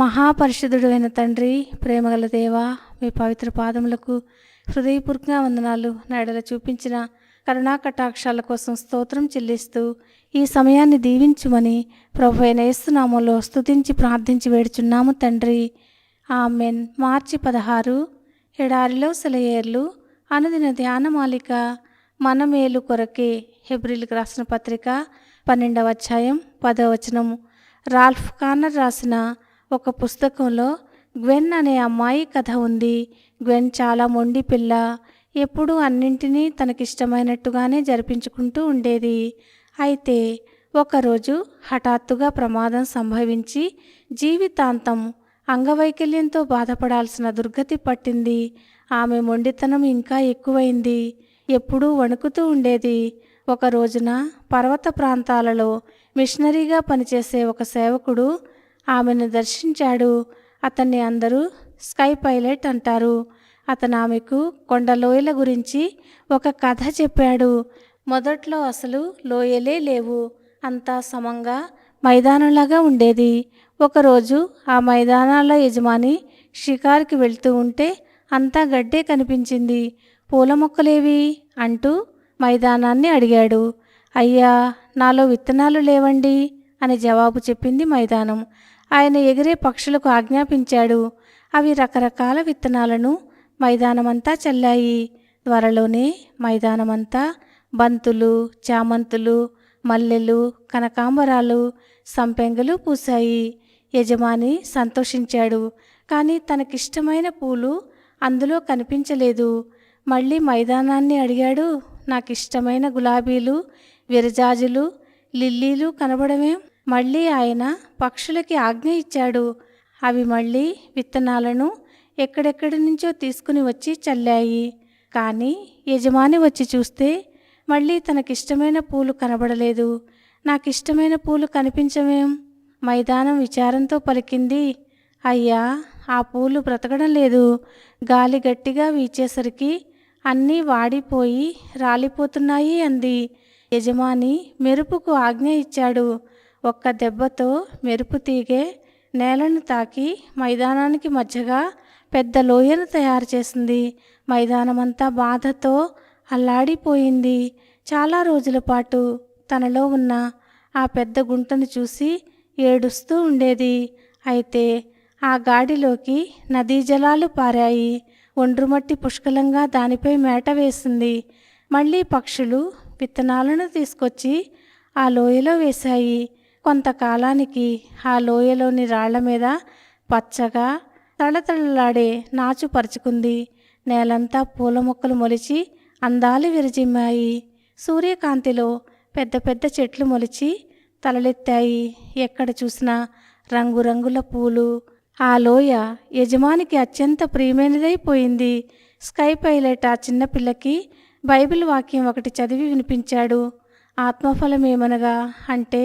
మహాపరిశుద్ధుడు అయిన తండ్రి, ప్రేమగల దేవా, మీ పవిత్ర పాదములకు హృదయపూర్వకంగా వందనాలు. నాడల చూపించిన కరుణా కటాక్షాల కోసం స్తోత్రం చెల్లిస్తూ ఈ సమయాన్ని దీవించుమని ప్రభు అయిన యేసు నామములో స్తుతించి ప్రార్థించి వేడుచున్నాము తండ్రి. ఆమెన్. మార్చి 16 ఎడారిలో సెలయేర్లు అనుదిన ధ్యానమాలిక మన మేలు కొరకే. హెబ్రీలకు రాసిన పత్రిక 12వ అధ్యాయం 10వ వచనము. రాల్ఫ్ కార్నర్ రాసిన ఒక పుస్తకంలో గ్వెన్ అనే అమ్మాయి కథ ఉంది. గ్వెన్ చాలా మొండి పిల్ల. ఎప్పుడూ అన్నింటినీ తనకిష్టమైనట్టుగానే జరిపించుకుంటూ ఉండేది. అయితే ఒకరోజు హఠాత్తుగా ప్రమాదం సంభవించి జీవితాంతం అంగవైకల్యంతో బాధపడాల్సిన దుర్గతి పట్టింది. ఆమె మొండితనం ఇంకా ఎక్కువైంది. ఎప్పుడూ వణుకుతూ ఉండేది. ఒక రోజున పర్వత ప్రాంతాలలో మిషనరీగా పనిచేసే ఒక సేవకుడు ఆమెను దర్శించాడు. అతన్ని అందరూ స్కై పైలట్ అంటారు. అతను ఆమెకు కొండ లోయల గురించి ఒక కథ చెప్పాడు. మొదట్లో అసలు లోయలే లేవు. అంతా సమంగా మైదానంలాగా ఉండేది. ఒకరోజు ఆ మైదానాల యజమాని షికారుకి వెళ్తూ ఉంటే అంతా గడ్డే కనిపించింది. పూల మొక్కలేవి అంటూ మైదానాన్ని అడిగాడు. అయ్యా, నాలో విత్తనాలు లేవండి అని జవాబు చెప్పింది మైదానం. ఆయన ఎగిరే పక్షులకు ఆజ్ఞాపించాడు. అవి రకరకాల విత్తనాలను మైదానమంతా చల్లాయి. త్వరలోనే మైదానమంతా బంతులు, చామంతులు, మల్లెలు, కనకాంబరాలు, సంపెంగలు పూసాయి. యజమాని సంతోషించాడు. కానీ తనకిష్టమైన పూలు అందులో కనిపించలేదు. మళ్ళీ మైదానాన్ని అడిగాడు. నాకిష్టమైన గులాబీలు, విరజాజులు, లిల్లీలు కనబడమేం? మళ్ళీ ఆయన పక్షులకి ఆజ్ఞ ఇచ్చాడు. అవి మళ్ళీ విత్తనాలను ఎక్కడెక్కడి నుంచో తీసుకుని వచ్చి చల్లాయి. కానీ యజమాని వచ్చి చూస్తే మళ్ళీ తనకిష్టమైన పూలు కనబడలేదు. నాకిష్టమైన పూలు కనిపించవేం? మైదానం విచారంతో పలికింది. అయ్యా, ఆ పూలు బ్రతకడం లేదు. గాలి గట్టిగా వీచేసరికి అన్నీ వాడిపోయి రాలిపోతున్నాయి అంది. యజమాని మెరుపుకు ఆజ్ఞ ఇచ్చాడు. ఒక్క దెబ్బతో మెరుపు తీగె నేలను తాకి మైదానానికి మధ్యగా పెద్ద లోయను తయారు చేసింది. మైదానమంతా బాధతో అల్లాడిపోయింది. చాలా రోజుల పాటు తనలో ఉన్న ఆ పెద్ద గుంటను చూసి ఏడుస్తూ ఉండేది. అయితే ఆ గాడిలోకి నదీ జలాలు పారాయి. ఒండ్రుమట్టి పుష్కలంగా దానిపై మేట వేసింది. మళ్ళీ పక్షులు విత్తనాలను తీసుకొచ్చి ఆ లోయలో వేశాయి. కొంతకాలానికి ఆ లోయలోని రాళ్ల మీద పచ్చగా తళతళలాడే నాచు పరుచుకుంది. నేలంతా పూల మొక్కలు మొలిచి అందాలు విరజిమ్మాయి. సూర్యకాంతిలో పెద్ద పెద్ద చెట్లు మొలిచి తలలెత్తాయి. ఎక్కడ చూసినా రంగురంగుల పూలు. ఆ లోయ యజమానికి అత్యంత ప్రియమైనదైపోయింది. స్కై పైలట్ ఆ చిన్నపిల్లకి బైబిల్ వాక్యం ఒకటి చదివి వినిపించాడు. ఆత్మఫలమేమనగా అంటే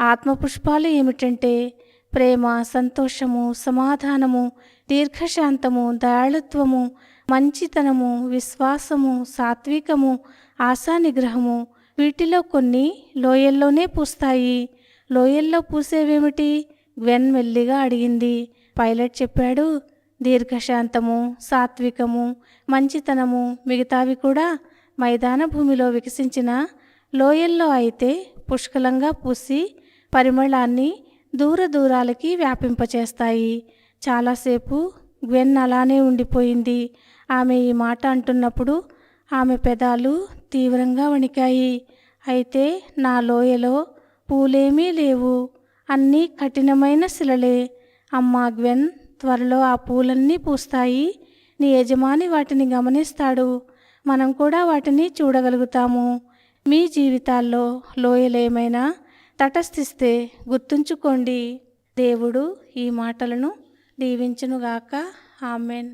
ఆత్మపుష్పాలు ఏమిటంటే ప్రేమ, సంతోషము, సమాధానము, దీర్ఘశాంతము, దయాళుత్వము, మంచితనము, విశ్వాసము, సాత్వికము, ఆశానిగ్రహము. వీటిలో కొన్ని లోయల్లోనే పూస్తాయి. లోయల్లో పూసేవేమిటి? గ్వెన్ మెల్లిగా అడిగింది. పైలట్ చెప్పాడు. దీర్ఘశాంతము, సాత్వికము, మంచితనము, మిగతావి కూడా మైదాన భూమిలో వికసించిన లోయల్లో అయితే పుష్కలంగా పూసి పరిమళాన్ని దూర దూరాలకి వ్యాపింపచేస్తాయి. చాలాసేపు గ్వెన్ అలానే ఉండిపోయింది. ఆమె ఈ మాట అంటున్నప్పుడు ఆమె పెదాలు తీవ్రంగా వణికాయి. అయితే నా లోయలో పూలేమీ లేవు. అన్నీ కఠినమైన శిలలే. అమ్మా గ్వెన్, త్వరలో ఆ పూలన్నీ పూస్తాయి. నీ యజమాని వాటిని గమనిస్తాడు. మనం కూడా వాటిని చూడగలుగుతాము. మీ జీవితాల్లో లోయలేమైనా తటస్థిస్తే గుర్తుంచుకోండి. దేవుడు ఈ మాటలను దీవించునుగాక. ఆమెన్.